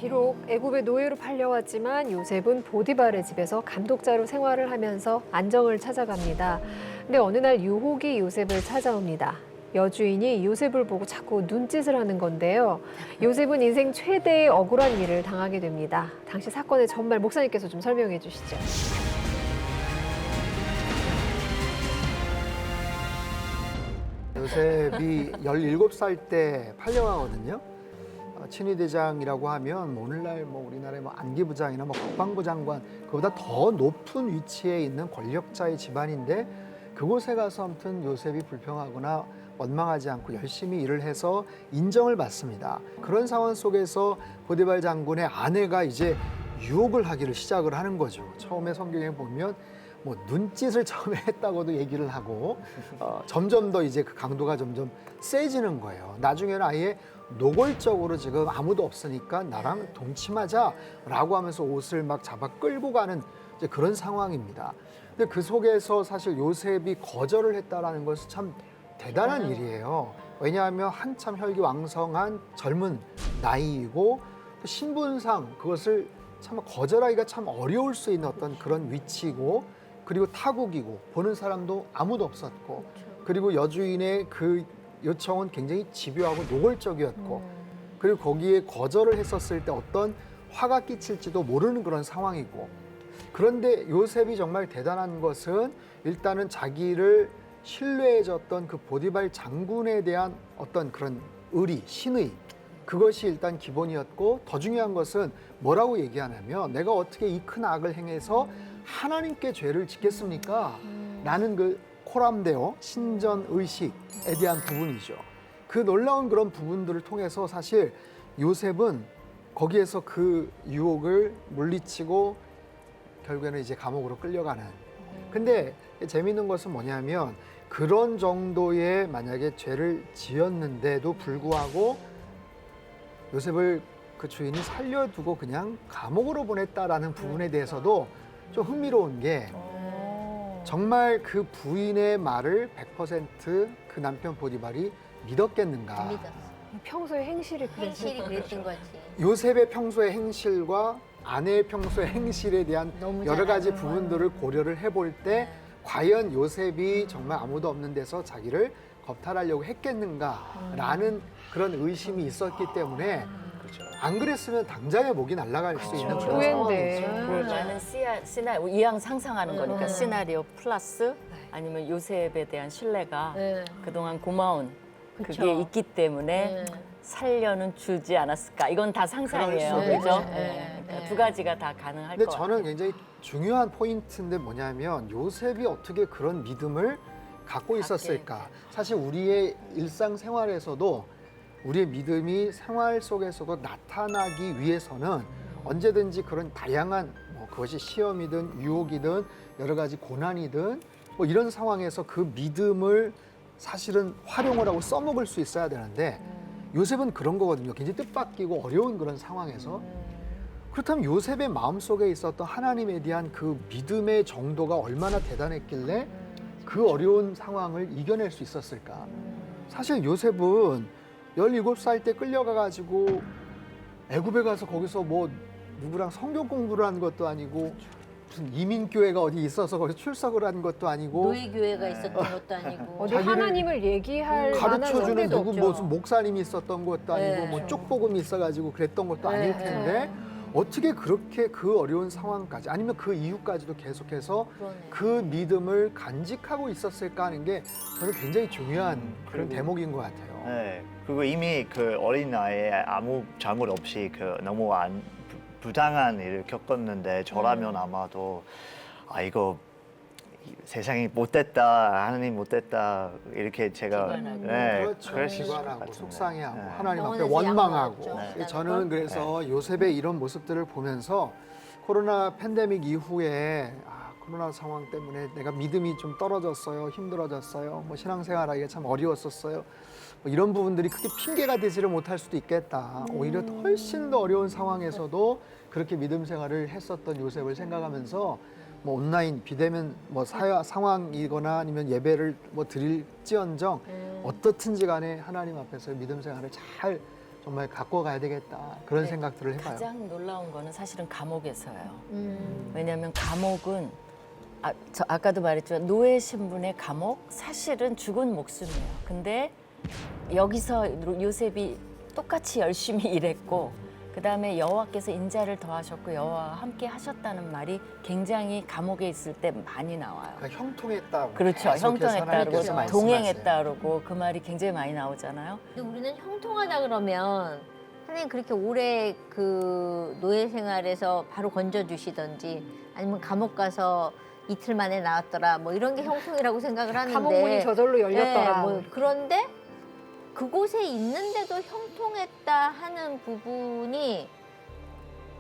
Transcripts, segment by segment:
비록 애굽의 노예로 팔려왔지만 요셉은 보디발의 집에서 감독자로 생활을 하면서 안정을 찾아갑니다. 근데 어느 날 유혹이 요셉을 찾아옵니다. 여주인이 요셉을 보고 자꾸 눈짓을 하는 건데요. 요셉은 인생 최대의 억울한 일을 당하게 됩니다. 당시 사건의 전말 목사님께서 좀 설명해 주시죠. 요셉이 17살 때 팔려가거든요. 친위대장이라고 하면 오늘날 우리나라의 안기부장이나 국방부 장관 그보다 더 높은 위치에 있는 권력자의 집안인데 그곳에 가서 아무튼 요셉이 불평하거나 원망하지 않고 열심히 일을 해서 인정을 받습니다. 그런 상황 속에서 보디발 장군의 아내가 이제 유혹을 하기를 시작을 하는 거죠. 처음에 성경에 보면 눈짓을 처음에 했다고도 얘기를 하고 점점 더 이제 그 강도가 점점 세지는 거예요. 나중에는 아예 노골적으로 지금 아무도 없으니까 나랑 동침하자라고 하면서 옷을 막 잡아 끌고 가는 이제 그런 상황입니다. 근데 그 속에서 사실 요셉이 거절을 했다라는 것은 참 대단한 일이에요. 왜냐하면 한참 혈기왕성한 젊은 나이이고 신분상 그것을 참 거절하기가 참 어려울 수 있는 어떤 그런 위치고 그리고 타국이고 보는 사람도 아무도 없었고 그리고 여주인의 그 요청은 굉장히 집요하고 노골적이었고 그리고 거기에 거절을 했었을 때 어떤 화가 끼칠지도 모르는 그런 상황이고 그런데 요셉이 정말 대단한 것은 일단은 자기를 신뢰해줬던 그 보디발 장군에 대한 어떤 그런 의리, 신의 그것이 일단 기본이었고 더 중요한 것은 뭐라고 얘기하냐면 내가 어떻게 이 큰 악을 행해서 하나님께 죄를 짓겠습니까? 라는 그 코람데오, 신전의식에 대한 부분이죠. 그 놀라운 그런 부분들을 통해서 사실 요셉은 거기에서 그 유혹을 물리치고 결국에는 이제 감옥으로 끌려가는. 근데 재미있는 것은 뭐냐면 그런 정도의 만약에 죄를 지었는데도 불구하고 요셉을 그 주인이 살려두고 그냥 감옥으로 보냈다라는 부분에 대해서도 좀 흥미로운 게 정말 그 부인의 말을 100% 그 남편 보디발이 믿었겠는가. 평소의 행실이 행실이 그랬던 거지. 요셉의 평소의 행실과 아내의 평소의 행실에 대한 너무 여러 가지 잘하는 부분들을 고려를 해볼 때 과연 요셉이 정말 아무도 없는 데서 자기를 겁탈하려고 했겠는가라는 그런 의심이 있었기 때문에 안 그랬으면 당장에 목이 날아갈 수 있는 그런 오해인데. 상황이죠. 나는 시나리오 이왕 상상하는 거니까 시나리오 플러스 아니면 요셉에 대한 신뢰가 네. 그동안 고마운 그쵸. 그게 있기 때문에 네. 살려는 주지 않았을까. 이건 다 상상이에요. 그럴 수도 그죠? 있죠. 네. 그러니까 두 가지가 다 가능할 근데 것 저는 같아요. 굉장히 중요한 포인트인데 뭐냐면 요셉이 어떻게 그런 믿음을 갖고 있었을까. 사실 우리의 일상생활에서도 우리의 믿음이 생활 속에서도 나타나기 위해서는 언제든지 그런 다양한 그것이 시험이든 유혹이든 여러 가지 고난이든 이런 상황에서 그 믿음을 사실은 활용을 하고 써먹을 수 있어야 되는데 요셉은 그런 거거든요. 굉장히 뜻밖이고 어려운 그런 상황에서 그렇다면 요셉의 마음속에 있었던 하나님에 대한 그 믿음의 정도가 얼마나 대단했길래 그 어려운 상황을 이겨낼 수 있었을까. 사실 요셉은 17살 때 끌려가가지고 애굽에 가서 거기서 누구랑 성경 공부를 한 것도 아니고 무슨 이민교회가 어디 있어서 거기서 출석을 한 것도 아니고 노예교회가 있었던 것도 아니고. 어디 자기를 하나님을 얘기할 만한 가르쳐주는 상대도 누구 없죠. 무슨 목사님이 있었던 것도 아니고 네. 쪽복음이 있어가지고 그랬던 것도 아닐 텐데 어떻게 그렇게 그 어려운 상황까지 아니면 그 이후까지도 계속해서 그러네. 그 믿음을 간직하고 있었을까 하는 게 저는 굉장히 중요한 그런 대목인 것 같아요. 네. 그리고 이미 그 어린 나이에 아무 잘못 없이 너무 부당한 일을 겪었는데 저라면 아마도 이거 세상이 못됐다, 하나님 못됐다 이렇게 제가 그렇죠. 그럴 수 있을 것 기관하고 같은데. 속상해하고 네. 하나님 앞에 영혼에서 원망하고 양보 없죠. 저는 그래서 요셉의 이런 모습들을 보면서 코로나 팬데믹 이후에 코로나 상황 때문에 내가 믿음이 좀 떨어졌어요, 힘들어졌어요, 신앙생활하기가 참 어려웠었어요. 이런 부분들이 크게 핑계가 되지를 못할 수도 있겠다. 오히려 훨씬 더 어려운 상황에서도 그렇게 믿음 생활을 했었던 요셉을 생각하면서 온라인 비대면 상황이거나 아니면 예배를 드릴지언정 어떻든지 간에 하나님 앞에서 믿음 생활을 잘 정말 갖고 가야 되겠다 그런 네, 생각들을 해봐요. 가장 놀라운 거는 사실은 감옥에서예요. 음. 왜냐하면 감옥은 아까도 말했지만 노예 신분의 감옥 사실은 죽은 목숨이에요. 근데 여기서 요셉이 똑같이 열심히 일했고 그다음에 여호와께서 인자를 더하셨고 여호와와 함께 하셨다는 말이 굉장히 감옥에 있을 때 많이 나와요. 그러니까 형통했다. 그렇죠. 형통했다 그러고 그래서 동행했다 그러고 그 말이 굉장히 많이 나오잖아요. 근데 우리는 형통하다 그러면 하나님 그렇게 오래 그 노예 생활에서 바로 건져주시던지 아니면 감옥 가서 이틀 만에 나왔더라 뭐 이런 게 형통이라고 생각을 하는데 감옥문이 저절로 열렸더라. 네, 뭐 그런데 그곳에 있는데도 형통했다 하는 부분이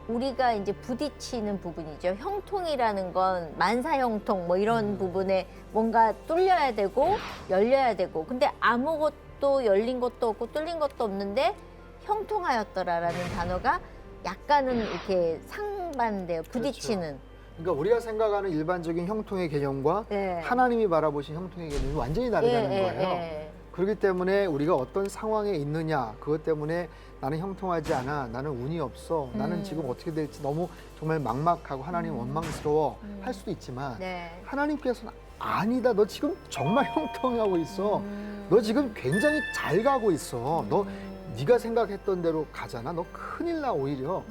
우리가 이제 부딪히는 부분이죠. 형통이라는 건 만사형통 뭐 이런 부분에 뭔가 뚫려야 되고 열려야 되고 근데 아무것도 열린 것도 없고 뚫린 것도 없는데 형통하였더라라는 단어가 약간은 이렇게 상반돼요. 부딪히는. 그러니까 우리가 생각하는 일반적인 형통의 개념과 네. 하나님이 바라보신 형통의 개념이 완전히 다르다는 거예요. 예. 그렇기 때문에 우리가 어떤 상황에 있느냐 그것 때문에 나는 형통하지 않아 나는 운이 없어 나는 지금 어떻게 될지 너무 정말 막막하고 하나님 원망스러워 할 수도 있지만 네. 하나님께서는 아니다 너 지금 정말 형통하고 있어 너 지금 굉장히 잘 가고 있어 너 네가 생각했던 대로 가잖아 너 큰일 나 오히려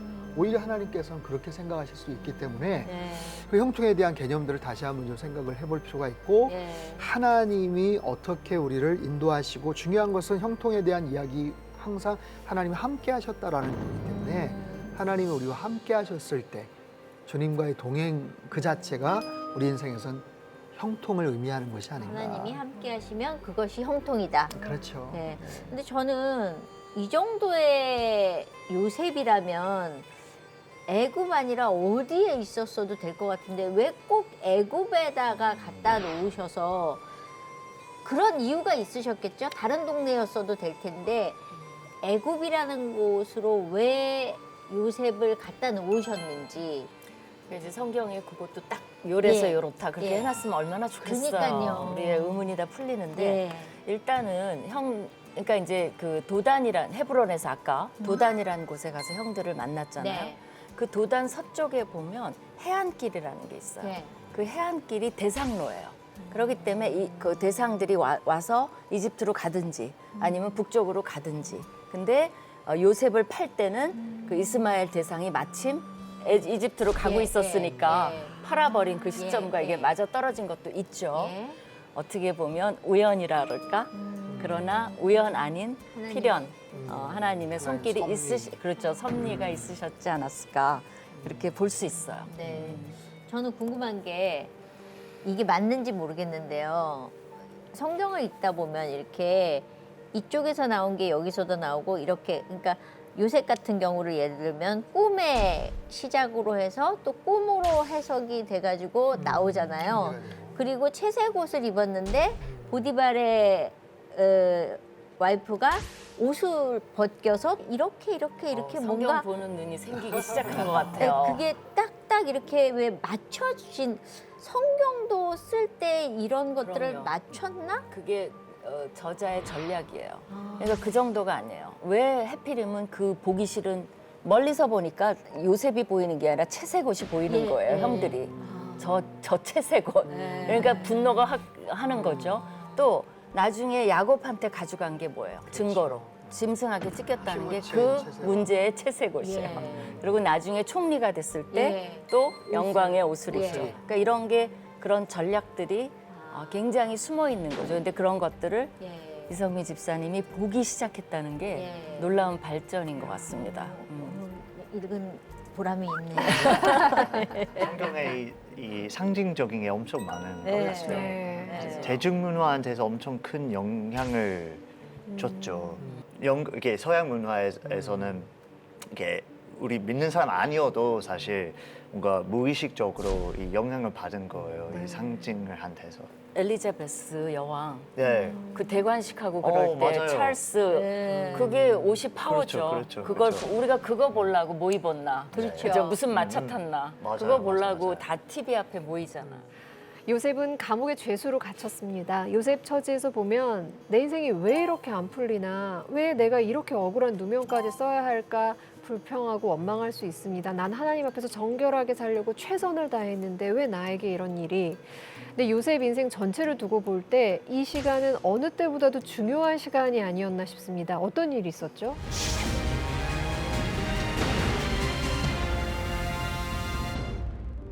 하나님께서는 그렇게 생각하실 수 있기 때문에 네. 그 형통에 대한 개념들을 다시 한번 좀 생각을 해볼 필요가 있고 예. 하나님이 어떻게 우리를 인도하시고 중요한 것은 형통에 대한 이야기 항상 하나님이 함께 하셨다라는 거기 때문에 하나님이 우리와 함께 하셨을 때 주님과의 동행 그 자체가 우리 인생에선 형통을 의미하는 것이 아닌가. 하나님이 함께 하시면 그것이 형통이다. 그렇죠. 네. 근데 저는 이 정도의 요셉이라면 애굽 아니라 어디에 있었어도 될 것 같은데 왜 꼭 애굽에다가 갖다 놓으셔서 그런 이유가 있으셨겠죠? 다른 동네였어도 될 텐데 애굽이라는 곳으로 왜 요셉을 갖다 놓으셨는지. 이제 성경에 그것도 딱 요래서 예. 요렇다 그렇게 예. 해놨으면 얼마나 좋겠어요. 그러니까요. 우리의 의문이 다 풀리는데 네. 일단은 그러니까 이제 그 도단이란 헤브론에서 아까 도단이라는 곳에 가서 형들을 만났잖아요. 네. 그 도단 서쪽에 보면 해안길이라는 게 있어요. 네. 그 해안길이 대상로예요. 그렇기 때문에 그 대상들이 와서 이집트로 가든지 아니면 북쪽으로 가든지. 근데 요셉을 팔 때는 그 이스마엘 대상이 마침 이집트로 가고 예, 있었으니까 예, 예. 팔아버린 그 시점과 예, 이게 예. 맞아 떨어진 것도 있죠. 예. 어떻게 보면 우연이라 그럴까? 그러나 우연 아닌 하나님. 필연, 하나님의 손길이 섭리. 그렇죠. 섭리가 있으셨지 않았을까? 이렇게 볼 수 있어요. 네. 저는 궁금한 게 이게 맞는지 모르겠는데요. 성경을 읽다 보면 이렇게 이쪽에서 나온 게 여기서도 나오고 이렇게 그러니까 요셉 같은 경우를 예를 들면 꿈의 시작으로 해서 또 꿈으로 해석이 돼가지고 나오잖아요. 그리고 채색 옷을 입었는데 보디발의 와이프가 옷을 벗겨서 이렇게 성경 뭔가 보는 눈이 생기기 시작한 것 네, 같아요. 그게 딱딱 이렇게 왜 맞춰주신 성경도 쓸 때 이런 것들을 그럼요. 맞췄나? 그게 저자의 전략이에요. 그러니까 그 정도가 아니에요. 왜 해필이면 그 보기 싫은 멀리서 보니까 요셉이 보이는 게 아니라 채색 옷이 보이는 예, 거예요. 예. 형들이 저 채색 옷. 네. 그러니까 분노가 하는 거죠. 또 나중에 야곱한테 가져간 게 뭐예요? 증거로 짐승하게 찢겼다는 게 피묻힌 그 채색 옷. 문제의 채색 옷이에요. 예. 그리고 나중에 총리가 됐을 때 예. 또 영광의 옷을 예. 입죠. 그러니까 이런 게 그런 전략들이 굉장히 숨어 있는 거죠. 근데 그런 것들을 예. 이성미 집사님이 보기 시작했다는 게 예. 놀라운 발전인 것 같습니다. 읽은 보람이 있네요. 성경에 이 상징적인 게 엄청 많은 것 같아요. 네. 대중문화한테서 엄청 큰 영향을 줬죠. 이게 서양 문화에서는 이게 우리 믿는 사람 아니어도 사실 뭔가 무의식적으로 이 영향을 받은 거예요. 이 상징을 한테서. 엘리자베스 여왕 네. 그 대관식하고 그럴 때 맞아요. 찰스 네. 그게 옷이 파워죠. 그렇죠, 그걸 그렇죠. 우리가 그거 보려고 뭐 입었나. 그렇죠. 그죠? 무슨 마차 탔나. 맞아요, 그거 맞아요, 보려고 맞아요. 다 TV 앞에 모이잖아. 요셉은 감옥의 죄수로 갇혔습니다. 요셉 처지에서 보면 내 인생이 왜 이렇게 안 풀리나, 왜 내가 이렇게 억울한 누명까지 써야 할까 불평하고 원망할 수 있습니다. 난 하나님 앞에서 정결하게 살려고 최선을 다했는데 왜 나에게 이런 일이. 근데 요셉 인생 전체를 두고 볼 때 이 시간은 어느 때보다도 중요한 시간이 아니었나 싶습니다. 어떤 일이 있었죠?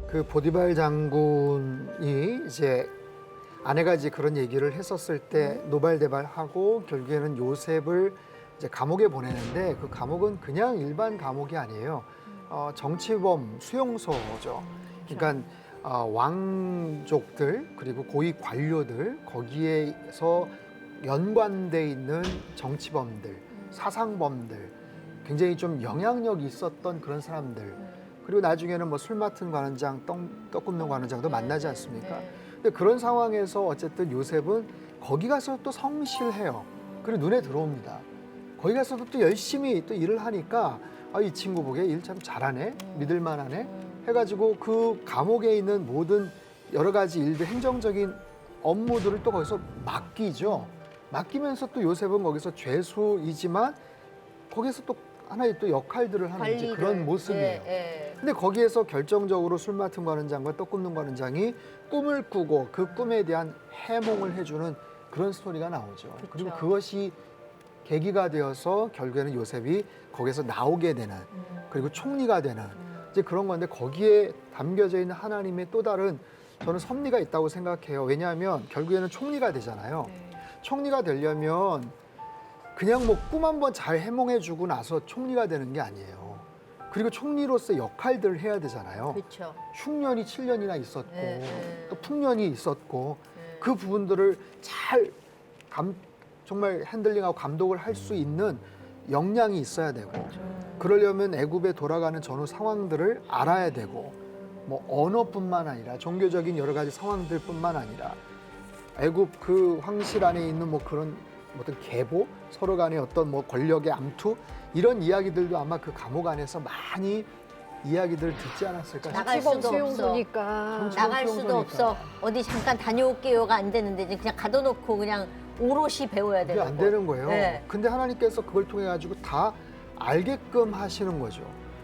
그 보디발 장군이 이제 아내가 이제 그런 얘기를 했었을 때 노발대발하고 결국에는 요셉을 이제 감옥에 보내는데 그 감옥은 그냥 일반 감옥이 아니에요. 정치범 수용소죠. 그러니까 왕족들 그리고 고위 관료들 거기에서 연관돼 있는 정치범들, 사상범들, 굉장히 좀 영향력이 있었던 그런 사람들. 그리고 나중에는 뭐 술 맡은 관원장, 떡 굽는 관원장도 만나지 않습니까? 근데 그런 상황에서 어쨌든 요셉은 거기 가서 또 성실해요. 그리고 눈에 들어옵니다. 거기 가서도 또 열심히 또 일을 하니까 이 친구 보기에 일 참 잘하네, 믿을만하네 해가지고 그 감옥에 있는 모든 여러 가지 일들, 행정적인 업무들을 또 거기서 맡기죠. 맡기면서 또 요셉은 거기서 죄수이지만 거기서 또 하나의 또 역할들을 하는 이제 그런 모습이에요. 근데 거기에서 결정적으로 술 맡은 관원장과 떡 굽는 관원장이 꿈을 꾸고 그 꿈에 대한 해몽을 해주는 그런 스토리가 나오죠. 그리고 그것이 계기가 되어서 결국에는 요셉이 거기서 나오게 되는 그리고 총리가 되는 이제 그런 건데 거기에 담겨져 있는 하나님의 또 다른 저는 섭리가 있다고 생각해요. 왜냐하면 결국에는 총리가 되잖아요. 총리가 되려면 그냥 뭐 꿈 한번 잘 해몽해주고 나서 총리가 되는 게 아니에요. 그리고 총리로서 역할들을 해야 되잖아요. 그렇죠. 흉년이 7년이나 있었고 또 풍년이 있었고 그 부분들을 잘 정말 핸들링하고 감독을 할 수 있는 역량이 있어야 되고 그러려면 애굽에 돌아가는 전후 상황들을 알아야 되고 뭐 언어뿐만 아니라 종교적인 여러 가지 상황들뿐만 아니라 애굽 그 황실 안에 있는 뭐 그런 어떤 계보 서로 간의 어떤 뭐 권력의 암투 이런 이야기들도 아마 그 감옥 안에서 많이 이야기들을 듣지 않았을까 나갈 싶어요. 수도 없어. 수용소니까. 나갈 수도 수용소니까. 없어. 어디 잠깐 다녀올게요가 안 되는데 이제 그냥 가둬놓고 그냥 오롯이 배워야 그게 되는 안 거. 되는 거예요. 네. 근데 하나님께서 그걸 통해 가지고 다 알게끔 하시는 거죠.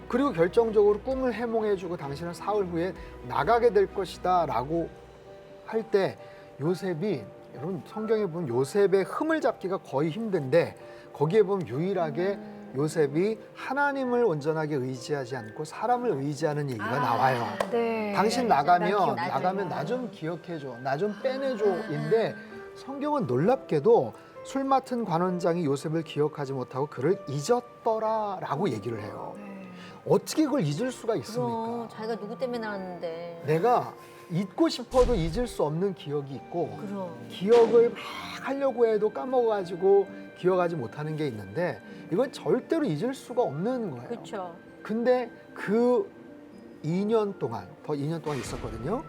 그리고 결정적으로 꿈을 해몽해주고 당신은 사흘 후에 나가게 될 것이다라고 할 때 요셉이 여러분 성경에 보면 요셉의 흠을 잡기가 거의 힘든데 거기에 보면 유일하게 요셉이 하나님을 온전하게 의지하지 않고 사람을 의지하는 얘기가 나와요. 네. 당신 나 나가면 기억나죠. 나 좀 기억해줘, 나 좀 빼내줘인데 성경은 놀랍게도 술 맡은 관원장이 요셉을 기억하지 못하고 그를 잊었더라라고 얘기를 해요. 어떻게 그걸 잊을 수가 있습니까? 그럼 자기가 누구 때문에 나왔는데. 내가 잊고 싶어도 잊을 수 없는 기억이 있고 그럼. 기억을 막 하려고 해도 까먹어가지고 기억하지 못하는 게 있는데 이건 절대로 잊을 수가 없는 거예요. 그렇죠. 근데 그 2년 동안, 더 2년 동안 있었거든요.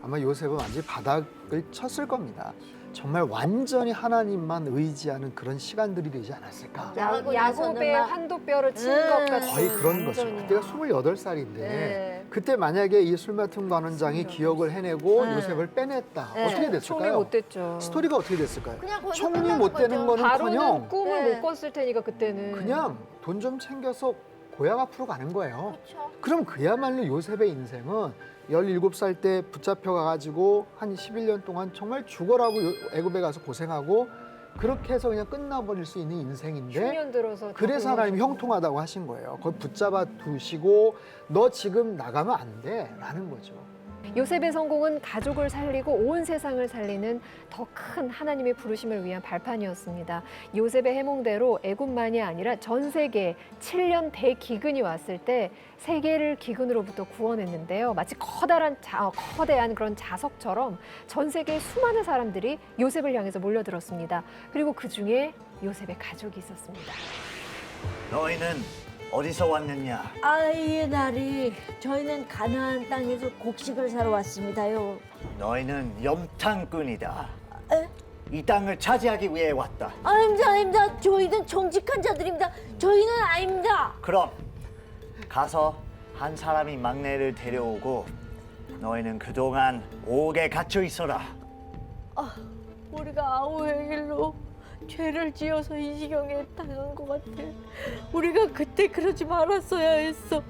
아마 요셉은 완전히 바닥을 쳤을 겁니다. 정말 완전히 하나님만 의지하는 그런 시간들이 되지 않았을까. 나가고 야곱의 나서는 막 한도뼈를 친 음. 것 같은 거의 그런 거죠. 완전히. 그때가 28살인데 네. 그때 만약에 이 술 맡은 관원장이 기억을 해내고 네. 요셉을 빼냈다. 네. 어떻게 총리 됐을까요? 못 됐죠. 스토리가 어떻게 됐을까요? 그냥 거기서 총리 끝나는 못 되는 거죠. 거는 바로는 커녕 꿈을 네. 못 꿨을 테니까 그때는. 그냥 돈 좀 챙겨서 고향 앞으로 가는 거예요. 그렇죠. 그럼 그야말로 요셉의 인생은 17살 때 붙잡혀 가지고 한 11년 동안 정말 죽어라고 애굽에 가서 고생하고 그렇게 해서 그냥 끝나버릴 수 있는 인생인데 10년 들어서. 그래서 하나님이 형통하다고 하신 거예요. 거기 붙잡아 두시고 너 지금 나가면 안 돼 라는 거죠. 요셉의 성공은 가족을 살리고 온 세상을 살리는 더 큰 하나님의 부르심을 위한 발판이었습니다. 요셉의 해몽대로 애굽만이 아니라 전 세계 7년 대기근이 왔을 때 세계를 기근으로부터 구원했는데요. 마치 거대한 그런 자석처럼 전 세계의 수많은 사람들이 요셉을 향해서 몰려들었습니다. 그리고 그 중에 요셉의 가족이 있었습니다. 너희는 어디서 왔느냐? 아이의 날이 저희는 가나안 땅에서 곡식을 사러 왔습니다요. 너희는 염탐꾼이다. 에? 이 땅을 차지하기 위해 왔다. 아닙니다. 저희는 정직한 자들입니다. 저희는 아닙니다. 그럼 가서 한 사람이 막내를 데려오고 너희는 그동안 옥에 갇혀 있어라. 우리가 아우의 일로 죄를 지어서 이 지경에 당한 것 같아. 우리가 그때 그러지 말았어야 했어.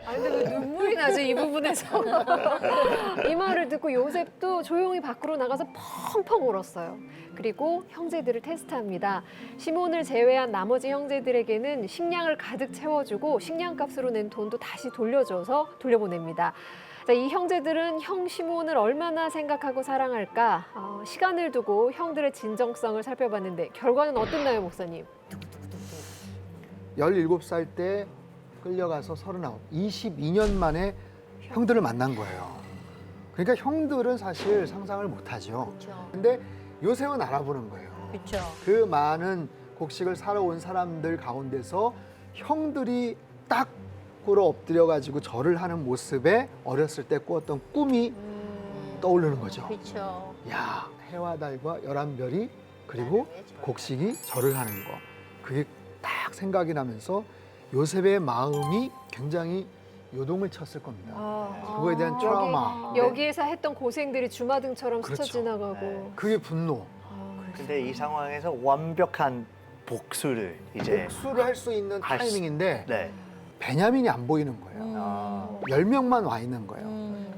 아, 근데 왜 눈물이 나죠, 이 부분에서. 이 말을 듣고 요셉도 조용히 밖으로 나가서 펑펑 울었어요. 그리고 형제들을 테스트합니다. 시몬을 제외한 나머지 형제들에게는 식량을 가득 채워주고 식량값으로 낸 돈도 다시 돌려줘서 돌려보냅니다. 자, 이 형제들은 형 시몬을 얼마나 생각하고 사랑할까? 시간을 두고 형들의 진정성을 살펴봤는데 결과는 어땠나요, 목사님? 17살 때 끌려가서 39, 22년 만에 형들을 만난 거예요. 그러니까 형들은 사실 상상을 못하죠. 그렇죠. 근데 요셉은 알아보는 거예요. 그렇죠. 그 많은 곡식을 사러 온 사람들 가운데서 형들이 딱 꿇어 엎드려 가지고 절을 하는 모습에 어렸을 때 꾸었던 꿈이 떠오르는 거죠. 그렇죠. 야, 해와 달과 11별이 그리고 곡식이 절을 하는 거. 그게 딱 생각이 나면서 요셉의 마음이 굉장히 요동을 쳤을 겁니다. 그거에 대한 트라우마. 여기에서 했던 고생들이 주마등처럼 스쳐 그렇죠. 지나가고. 네. 그게 분노. 근데 이 상황에서 완벽한 복수를 이제 복수를 할 수 있는 할 수- 타이밍인데 네. 베냐민이 안 보이는 거예요. 아, 10명만 와 있는 거예요.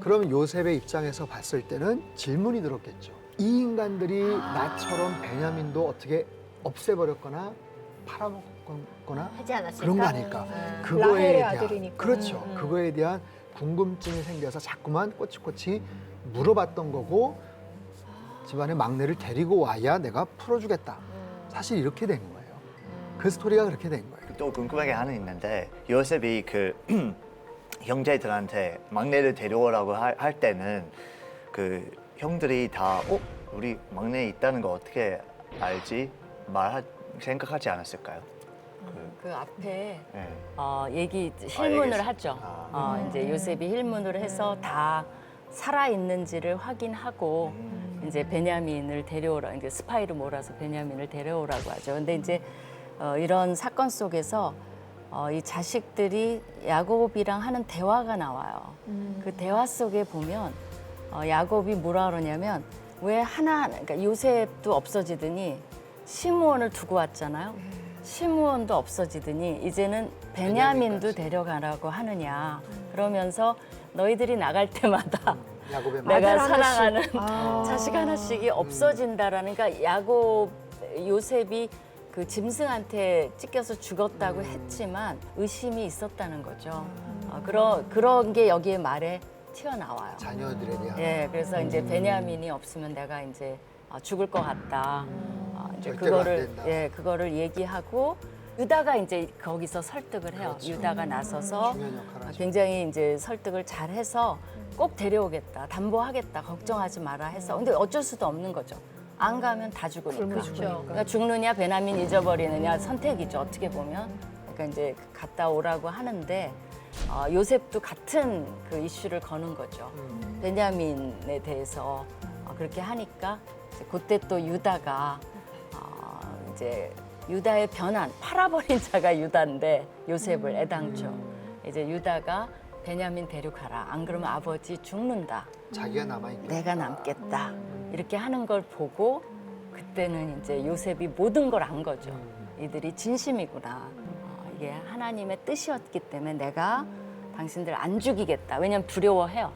그러면 요셉의 입장에서 봤을 때는 질문이 들었겠죠. 이 인간들이 나처럼 베냐민도 어떻게 없애버렸거나 팔아먹거나 하지 않았을까? 그런 거 아닐까. 음. 그거에 라헬의 대한 아들이니까. 그렇죠. 그거에 대한 궁금증이 생겨서 자꾸만 꼬치꼬치 물어봤던 거고 집안의 막내를 데리고 와야 내가 풀어주겠다. 사실 이렇게 된 거예요. 그 스토리가 그렇게 된 거예요. 또 궁금한 게 하나 있는데 요셉이 그 형제들한테 막내를 데려오라고 할 때는 그 형들이 다 우리 막내 있다는 거 어떻게 알지? 생각하지 않았을까요? 그 앞에 네. 힐문을 알겠습니다. 하죠. 이제 요셉이 힐문을 해서 다 살아 있는지를 확인하고 이제 베냐민을 데려오라, 이제 스파이를 몰아서 베냐민을 데려오라고 하죠. 근데 이제 이런 사건 속에서 이 자식들이 야곱이랑 하는 대화가 나와요. 그 대화 속에 보면 야곱이 뭐라 그러냐면 그러니까 요셉도 없어지더니 시므온을 두고 왔잖아요. 시므온도 없어지더니 이제는 베냐민도 데려가라고 하느냐. 그러면서 너희들이 나갈 때마다 야곱의 내가 아들 하나씩. 사랑하는 자식 하나씩이 없어진다라는, 그러니까 요셉이 그 짐승한테 찢겨서 죽었다고 했지만 의심이 있었다는 거죠. 그런 게 여기에 말에 튀어나와요. 자녀들에 대한 예, 그래서 이제 베냐민이 없으면 내가 이제 죽을 것 같다. 이제 절대로 안 된다. 그거를 얘기하고 유다가 이제 거기서 설득을 해요. 그렇죠. 유다가 나서서 중요한 역할을 하죠. 굉장히 이제 설득을 잘 해서 꼭 데려오겠다, 담보하겠다, 걱정하지 마라 해서. 근데 어쩔 수도 없는 거죠. 안 가면 다 죽으니까. 그러니까 죽느냐 베냐민 잊어버리느냐 선택이죠. 어떻게 보면. 그러니까 이제 갔다 오라고 하는데 요셉도 같은 그 이슈를 거는 거죠. 베냐민에 대해서 그렇게 하니까 이제 그때 또 유다가 이제 유다의 변한, 팔아버린 자가 유다인데 요셉을 애당초 이제 유다가 베냐민 데려가라. 안 그러면 아버지 죽는다. 자기가 남아있겠다. 내가 남겠다. 이렇게 하는 걸 보고 그때는 이제 요셉이 모든 걸 안 거죠. 이들이 진심이구나. 이게 하나님의 뜻이었기 때문에 내가 당신들 안 죽이겠다. 왜냐면 두려워해요.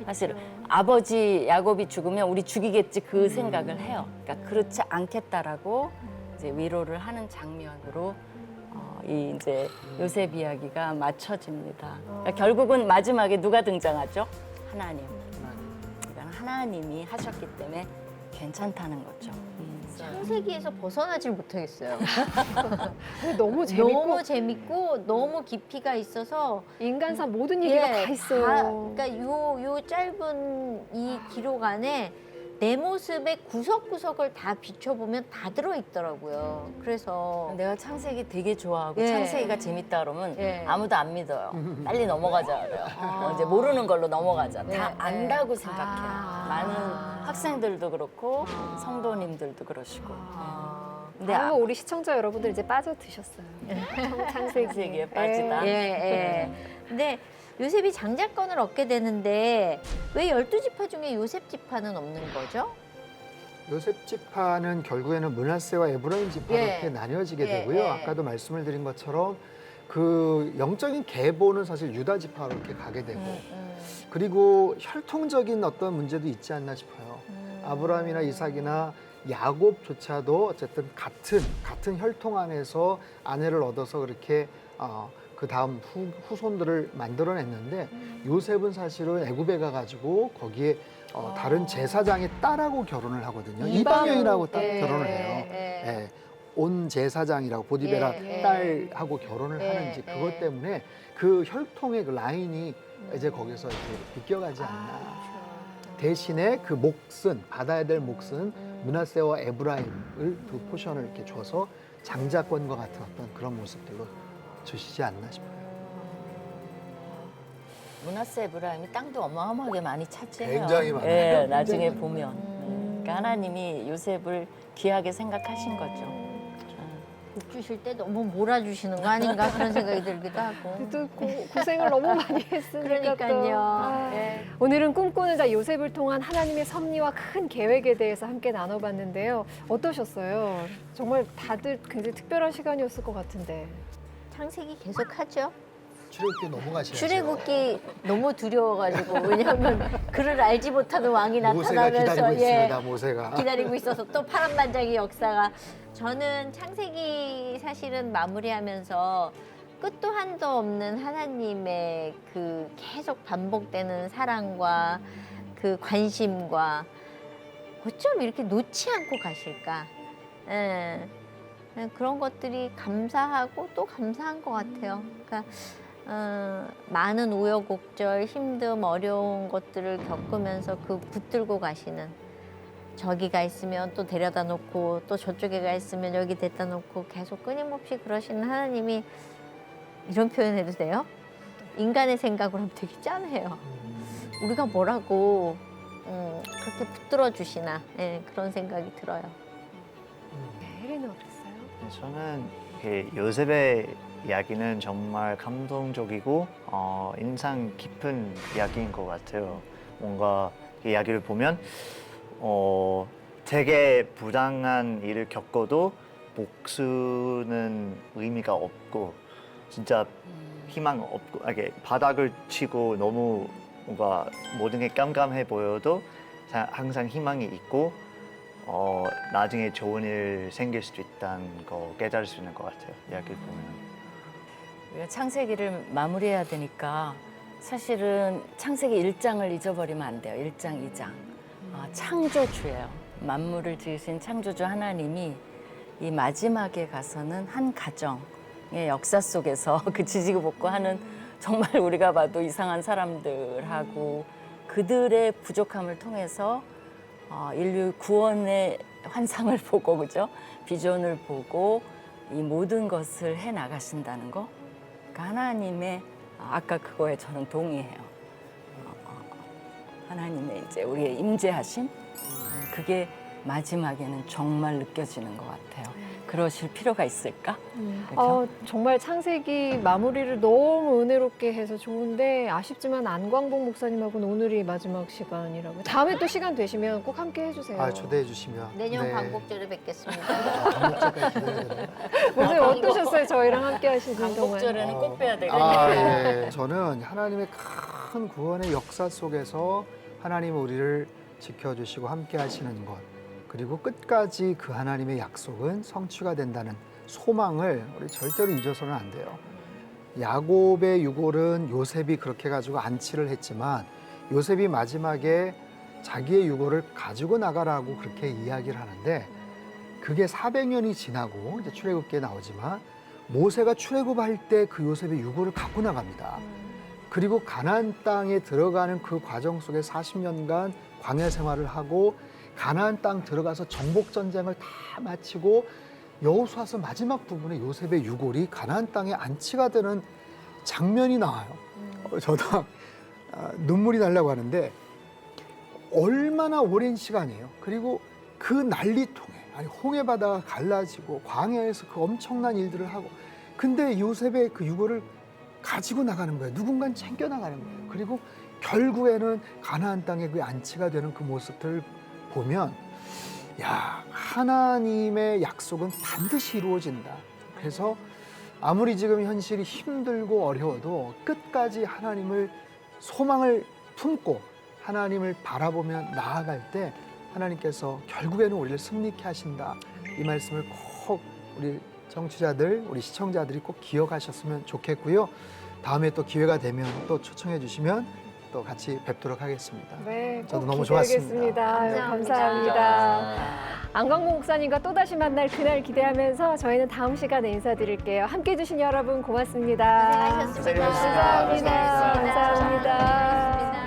사실 아버지 야곱이 죽으면 우리 죽이겠지 그 생각을 해요. 그러니까 그렇지 않겠다라고 이제 위로를 하는 장면으로 이 이제 요셉 이야기가 맞춰집니다. 그러니까 결국은 마지막에 누가 등장하죠? 하나님. 그러니까 하나님이 하셨기 때문에 괜찮다는 거죠. 창세기에서 벗어나질 못하겠어요. 근데 너무 재밌고 너무 재밌고 너무 깊이가 있어서 인간사 모든 얘기가 다 있어요. 그러니까 요 짧은 이 기록 안에 내 모습의 구석구석을 다 비춰보면 다 들어있더라고요. 그래서 내가 창세기 되게 좋아하고 예. 창세기가 재밌다 그러면 예. 아무도 안 믿어요. 빨리 넘어가자 그래요. 이제 모르는 걸로 넘어가자. 다 네, 안다고 네. 생각해요. 아. 많은 학생들도 그렇고 성도님들도 그러시고. 근데 아마 우리 시청자 여러분들 이제 빠져드셨어요. 창세기에 창세기에 빠지다. 예, 예. 근데 요셉이 장자권을 얻게 되는데 왜 12지파 중에 요셉 지파는 없는 거죠? 요셉 지파는 결국에는 므낫세와 에브라임 지파로 예. 이렇게 나뉘어지게 예, 되고요. 예. 아까도 말씀을 드린 것처럼 그 영적인 계보는 사실 유다 지파로 이렇게 가게 되고 그리고 혈통적인 어떤 문제도 있지 않나 싶어요. 아브라함이나 이삭이나 야곱조차도 어쨌든 같은 혈통 안에서 아내를 얻어서 그렇게 그 다음 후손들을 만들어냈는데 요셉은 사실은 애굽에 가가지고 거기에 다른 제사장의 딸하고 결혼을 하거든요. 이방인하고 결혼을 해요. 예. 온 제사장이라고 보디베라 딸하고 결혼을 하는지 그것 때문에 그 혈통의 그 라인이 이제 거기서 이렇게 비껴가지 않나. 대신에 그 몫은 받아야 될 몫은 므낫세와 에브라임을 두 포션을 이렇게 줘서 장자권과 같은 어떤 그런 모습들로 주시지 않나 싶어요. 므낫세 에브라임이 땅도 어마어마하게 많이 차지해요. 굉장히 많아요. 예, 나중에 보면. 그러니까 하나님이 요셉을 귀하게 생각하신 거죠. 복 주실 때 너무 몰아주시는 거 아닌가 그런 생각이 들기도 하고. 또 고생을 너무 많이 했으니까 또. 그러니까요. 예. 오늘은 꿈꾸는 자 요셉을 통한 하나님의 섭리와 큰 계획에 대해서 함께 나눠봤는데요. 어떠셨어요? 정말 다들 굉장히 특별한 시간이었을 것 같은데. 창세기 계속하죠. 출애굽기 넘어가시죠. 출애굽기 너무 두려워가지고 왜냐하면 그를 알지 못하는 왕이 모세가 기다리고 나타나면서 있습니다. 모세가. 기다리고 있어서 또 파란만장의 역사가 저는 창세기 사실은 마무리하면서 끝도 한도 없는 하나님의 그 계속 반복되는 사랑과 그 관심과 어쩜 이렇게 놓지 않고 가실까. 예. 그런 것들이 감사하고 또 감사한 것 같아요. 그러니까 많은 우여곡절, 힘듦, 어려운 것들을 겪으면서 그 붙들고 가시는 저기가 있으면 또 데려다 놓고 또 저쪽에 가 있으면 여기 데려다 놓고 계속 끊임없이 그러시는 하나님이 이런 표현해도 돼요? 인간의 생각으로 하면 되게 짠해요. 우리가 뭐라고 그렇게 붙들어 주시나 그런 생각이 들어요. 혜리는 어땠어요? 저는 그 요셉의 이야기는 정말 감동적이고 인상 깊은 이야기인 것 같아요. 뭔가 그 이야기를 보면 되게 부당한 일을 겪어도 복수는 의미가 없고 진짜 희망 없고 이렇게 바닥을 치고 너무 뭔가 모든 게 깜깜해 보여도 항상 희망이 있고 나중에 좋은 일 생길 수도 있다는 거 깨달을 수 있는 것 같아요. 이야기를 보면. 우리가 창세기를 마무리해야 되니까 사실은 창세기 1장을 잊어버리면 안 돼요. 1장, 2장. 창조주예요. 만물을 지으신 창조주 하나님이 이 마지막에 가서는 한 가정의 역사 속에서 그 지지고 볶고 하는 정말 우리가 봐도 이상한 사람들하고 그들의 부족함을 통해서 인류 구원의 환상을 보고 그죠? 비전을 보고 이 모든 것을 해 나가신다는 거. 그러니까 하나님의 아까 그거에 저는 동의해요. 하나님의 이제 우리의 임재하심 그게 마지막에는 정말 느껴지는 것 같아요. 그러실 필요가 있을까? 그렇죠? 정말 창세기 마무리를 너무 은혜롭게 해서 좋은데 아쉽지만 안광복 목사님하고는 오늘이 마지막 시간이라고. 다음에 또 시간 되시면 꼭 함께 해주세요. 초대해 주시면. 내년 네. 광복절에 뵙겠습니다. 광복절까지 기다려드려요. 오늘 어떠셨어요? 저희랑 함께 하시는 동안. 광복절에는 꼭 빼야 되겠네요. 예. 저는 하나님의 큰 구원의 역사 속에서 하나님은 우리를 지켜주시고 함께 하시는 것 그리고 끝까지 그 하나님의 약속은 성취가 된다는 소망을 우리 절대로 잊어서는 안 돼요. 야곱의 유골은 요셉이 그렇게 가지고 안치를 했지만 요셉이 마지막에 자기의 유골을 가지고 나가라고 그렇게 이야기를 하는데 그게 400년이 지나고 이제 출애굽기에 나오지만 모세가 출애굽할 때 그 요셉의 유골을 갖고 나갑니다. 그리고 가나안 땅에 들어가는 그 과정 속에 40년간 광야 생활을 하고 가나안 땅 들어가서 정복 전쟁을 다 마치고 여호수아서 마지막 부분에 요셉의 유골이 가나안 땅에 안치가 되는 장면이 나와요. 저도 눈물이 나려고 하는데 얼마나 오랜 시간이에요. 그리고 그 난리통에 아니 홍해 바다가 갈라지고 광야에서 그 엄청난 일들을 하고 근데 요셉의 그 유골을 가지고 나가는 거예요. 누군가 챙겨 나가는 거예요. 그리고 결국에는 가나안 땅에 그 안치가 되는 그 모습들을 보면 야, 하나님의 약속은 반드시 이루어진다. 그래서 아무리 지금 현실이 힘들고 어려워도 끝까지 하나님을 소망을 품고 하나님을 바라보며 나아갈 때 하나님께서 결국에는 우리를 승리케 하신다. 이 말씀을 꼭 우리 청취자들, 우리 시청자들이 꼭 기억하셨으면 좋겠고요. 다음에 또 기회가 되면 또 초청해 주시면 또 같이 뵙도록 하겠습니다. 네, 저도 꼭 너무 기대하겠습니다. 좋았습니다. 감사합니다. 안광모 목사님과 또다시 만날 그날 기대하면서 저희는 다음 시간에 인사드릴게요. 함께해 주신 여러분 고맙습니다. 고생하셨습니다. 감사합니다. 고생하셨습니다. 감사합니다.